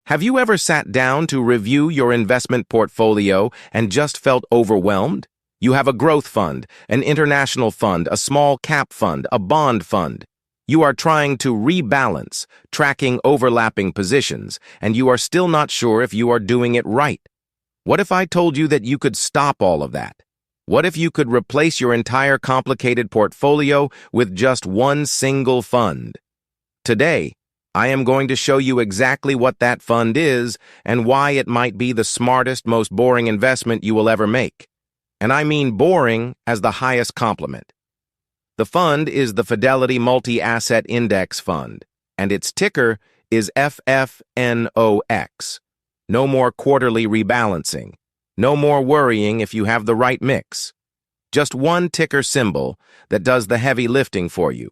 Have you ever sat down to review your investment portfolio and just felt overwhelmed? You have a growth fund, an international fund, a small cap fund, a bond fund. You are trying to rebalance, tracking overlapping positions, and you are still not sure if you are doing it right. What if I told you that you could stop all of that? What if you could replace your entire complicated portfolio with just one single fund? Today, I am going to show you exactly what that fund is and why it might be the smartest, most boring investment you will ever make. And I mean boring as the highest compliment. The fund is the Fidelity Multi-Asset Index Fund, and its ticker is FFNOX. No more quarterly rebalancing. No more worrying if you have the right mix. Just one ticker symbol that does the heavy lifting for you.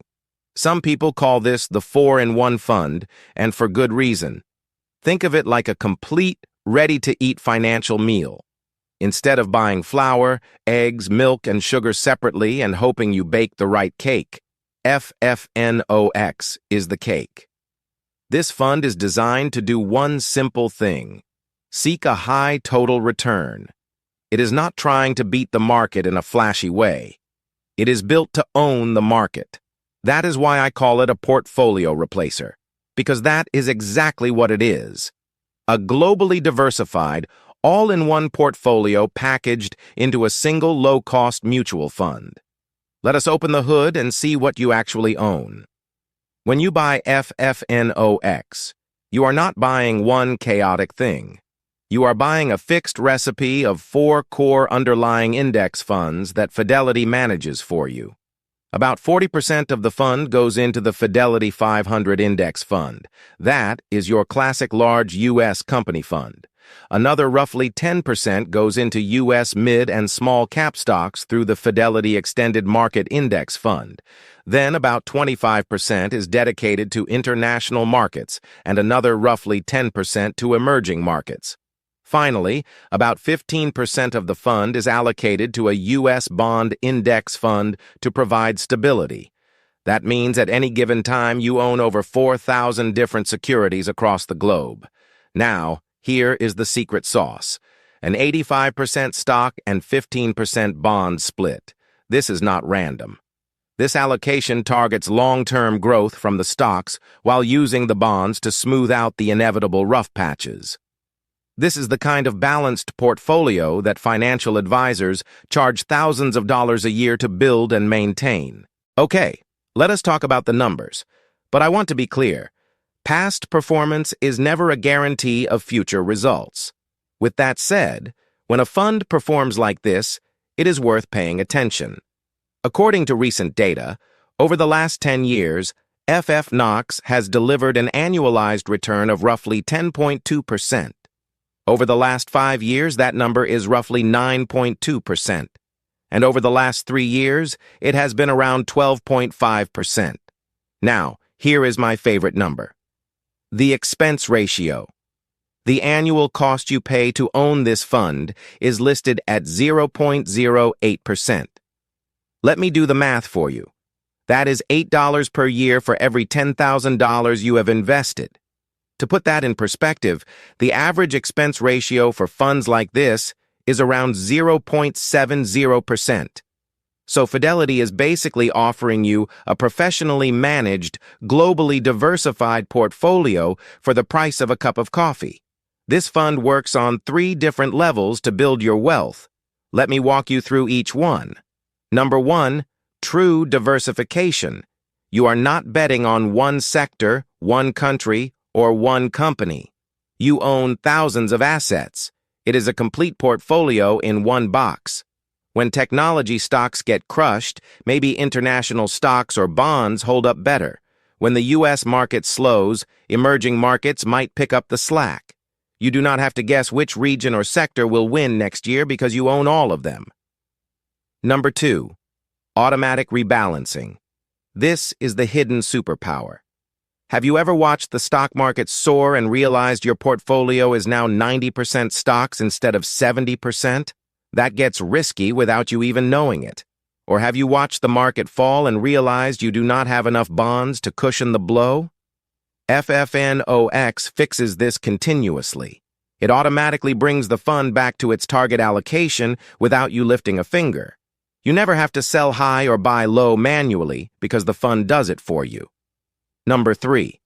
Some people call this the 4-in-1 fund, and for good reason. Think of it like a complete, ready-to-eat financial meal. Instead of buying flour, eggs, milk, and sugar separately and hoping you bake the right cake, FFNOX is the cake. This fund is designed to do one simple thing: seek a high total return. It is not trying to beat the market in a flashy way. It is built to own the market. That is why I call it a portfolio replacer, because that is exactly what it is. A globally diversified, all-in-one portfolio packaged into a single low-cost mutual fund. Let us open the hood and see what you actually own. When you buy FFNOX, you are not buying one chaotic thing. You are buying a fixed recipe of 4 core underlying index funds that Fidelity manages for you. About 40% of the fund goes into the Fidelity 500 Index Fund. That is your classic large U.S. company fund. Another roughly 10% goes into U.S. mid and small cap stocks through the Fidelity Extended Market Index Fund. Then about 25% is dedicated to international markets and another roughly 10% to emerging markets. Finally, about 15% of the fund is allocated to a U.S. bond index fund to provide stability. That means at any given time you own over 4,000 different securities across the globe. Now, here is the secret sauce: an 85% stock and 15% bond split. This is not random. This allocation targets long-term growth from the stocks while using the bonds to smooth out the inevitable rough patches. This is the kind of balanced portfolio that financial advisors charge thousands of dollars a year to build and maintain. Okay, let us talk about the numbers. But I want to be clear. Past performance is never a guarantee of future results. With that said, when a fund performs like this, it is worth paying attention. According to recent data, over the last 10 years, FFNOX has delivered an annualized return of roughly 10.2%. Over the last 5 years, that number is roughly 9.2%. And over the last 3 years, it has been around 12.5%. Now, here is my favorite number. The expense ratio. The annual cost you pay to own this fund is listed at 0.08%. Let me do the math for you. That is $8 per year for every $10,000 you have invested. To put that in perspective, the average expense ratio for funds like this is around 0.70%. So Fidelity is basically offering you a professionally managed, globally diversified portfolio for the price of a cup of coffee. This fund works on 3 different levels to build your wealth. Let me walk you through each one. Number 1, true diversification. You are not betting on one sector, one country, or one company. You own thousands of assets. It is a complete portfolio in one box. When technology stocks get crushed, maybe international stocks or bonds hold up better. When the U.S. market slows, emerging markets might pick up the slack. You do not have to guess which region or sector will win next year because you own all of them. Number 2, automatic rebalancing. This is the hidden superpower. Have you ever watched the stock market soar and realized your portfolio is now 90% stocks instead of 70%? That gets risky without you even knowing it. Or have you watched the market fall and realized you do not have enough bonds to cushion the blow? FFNOX fixes this continuously. It automatically brings the fund back to its target allocation without you lifting a finger. You never have to sell high or buy low manually because the fund does it for you. Number 3.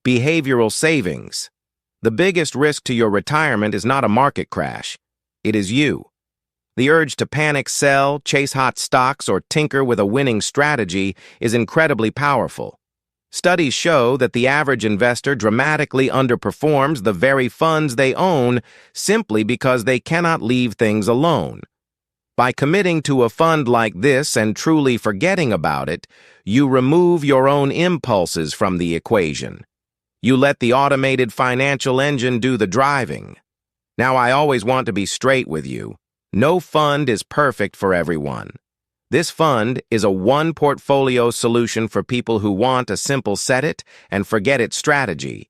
Behavioral savings. The biggest risk to your retirement is not a market crash. It is you. The urge to panic sell, chase hot stocks, or tinker with a winning strategy is incredibly powerful. Studies show that the average investor dramatically underperforms the very funds they own simply because they cannot leave things alone. By committing to a fund like this and truly forgetting about it, you remove your own impulses from the equation. You let the automated financial engine do the driving. Now, I always want to be straight with you. No fund is perfect for everyone. This fund is a one-portfolio solution for people who want a simple set-it-and-forget-it strategy.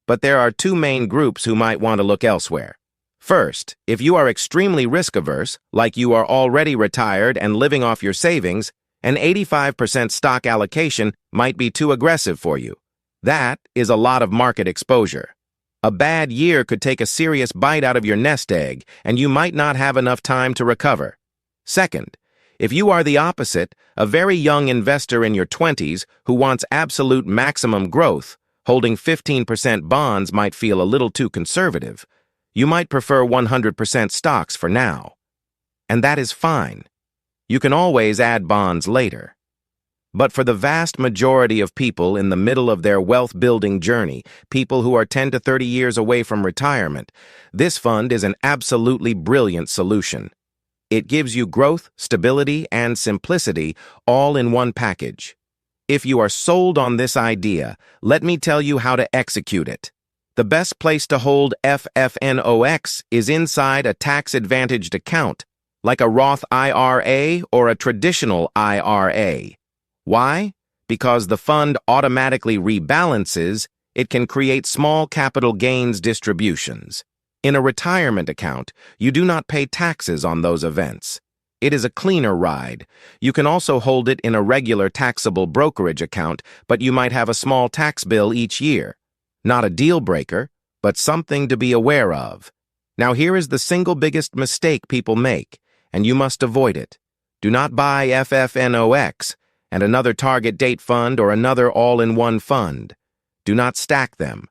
But there are two main groups who might want to look elsewhere. First, if you are extremely risk-averse, like you are already retired and living off your savings, an 85% stock allocation might be too aggressive for you. That is a lot of market exposure. A bad year could take a serious bite out of your nest egg, and you might not have enough time to recover. Second, if you are the opposite, a very young investor in your 20s who wants absolute maximum growth, holding 15% bonds might feel a little too conservative. You might prefer 100% stocks for now. And that is fine. You can always add bonds later. But for the vast majority of people in the middle of their wealth-building journey, people who are 10 to 30 years away from retirement, this fund is an absolutely brilliant solution. It gives you growth, stability, and simplicity all in one package. If you are sold on this idea, let me tell you how to execute it. The best place to hold FFNOX is inside a tax-advantaged account, like a Roth IRA or a traditional IRA. Why? Because the fund automatically rebalances, it can create small capital gains distributions. In a retirement account, you do not pay taxes on those events. It is a cleaner ride. You can also hold it in a regular taxable brokerage account, but you might have a small tax bill each year. Not a deal breaker, but something to be aware of. Now here is the single biggest mistake people make, and you must avoid it. Do not buy FFNOX and another target date fund or another all-in-one fund. Do not stack them.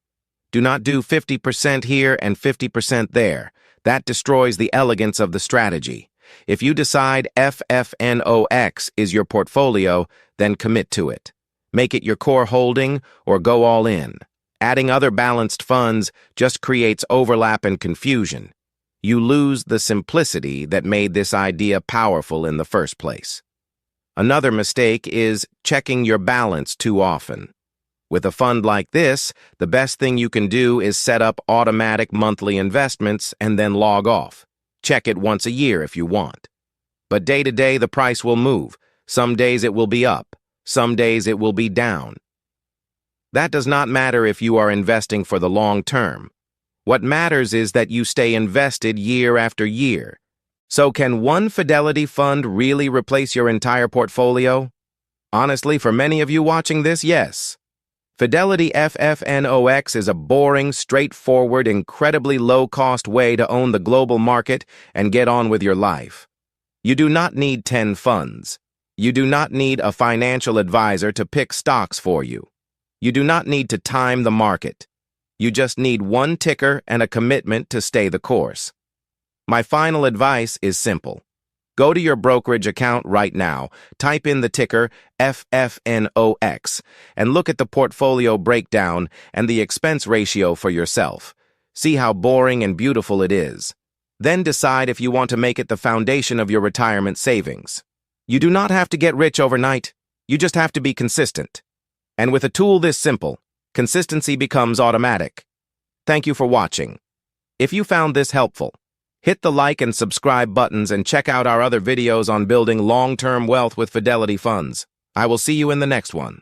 Do not do 50% here and 50% there. That destroys the elegance of the strategy. If you decide FFNOX is your portfolio, then commit to it. Make it your core holding or go all in. Adding other balanced funds just creates overlap and confusion. You lose the simplicity that made this idea powerful in the first place. Another mistake is checking your balance too often. With a fund like this, the best thing you can do is set up automatic monthly investments and then log off. Check it once a year if you want. But day to day, the price will move. Some days it will be up. Some days it will be down. That does not matter if you are investing for the long term. What matters is that you stay invested year after year. So can one Fidelity fund really replace your entire portfolio? Honestly, for many of you watching this, yes. Fidelity FFNOX is a boring, straightforward, incredibly low-cost way to own the global market and get on with your life. You do not need 10 funds. You do not need a financial advisor to pick stocks for you. You do not need to time the market. You just need one ticker and a commitment to stay the course. My final advice is simple. Go to your brokerage account right now, type in the ticker FFNOX, and look at the portfolio breakdown and the expense ratio for yourself. See how boring and beautiful it is. Then decide if you want to make it the foundation of your retirement savings. You do not have to get rich overnight. You just have to be consistent. And with a tool this simple, consistency becomes automatic. Thank you for watching. If you found this helpful, hit the like and subscribe buttons and check out our other videos on building long-term wealth with Fidelity funds. I will see you in the next one.